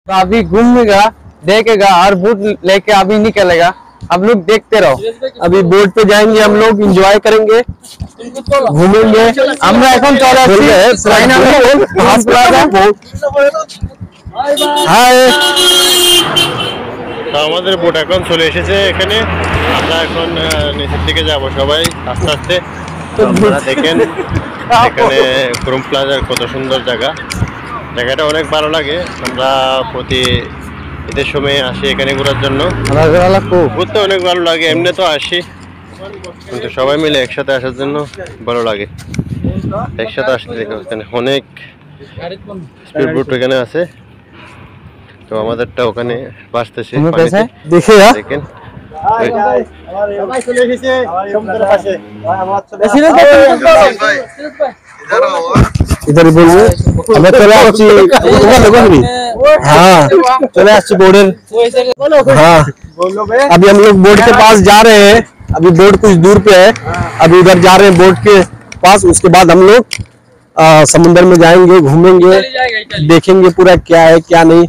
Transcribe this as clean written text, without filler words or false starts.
तो अभी घूमेगा, देखेगा और बोट लेके अभी निकलेगा। आप लोग देखते रहो। अभी बोट पे जाएंगे, हम लोग एंजॉय करेंगे, घूमेंगे। আমরা এখন চলে আসছি হাউস প্লাজা। হাই, তো আমাদের বোট এখন চলে এসেছে এখানে। আমরা এখন নিচের দিকে যাব সবাই আস্তে আস্তে। আপনারা দেখেন এখানে ক্রোম প্লাজার কত সুন্দর জায়গা। জায়গাটা অনেক ভালো লাগে। আমরা প্রতি ঈদের সময় আসি এখানে ঘোরার জন্য। ঘুরতে অনেক ভালো লাগে, এমনি তো আসি, কিন্তু সবাই মিলে একসাথে আসার জন্য ভালো লাগে। একসাথে আসতে এখানে অনেক স্পিড বোট এখানে আছে। তো আমাদেরটা ওখানে ভাসতেছে দেখেন। इधर बोलिए, हमें चले हाँ चले बोर्डर। हाँ अभी हम लोग बोर्ड के पास जा रहे हैं। अभी बोर्ड कुछ दूर पे है, अभी उधर जा रहे हैं बोर्ड के पास। उसके बाद हम लोग समुद्र में जाएंगे, घूमेंगे, देखेंगे पूरा क्या है क्या नहीं।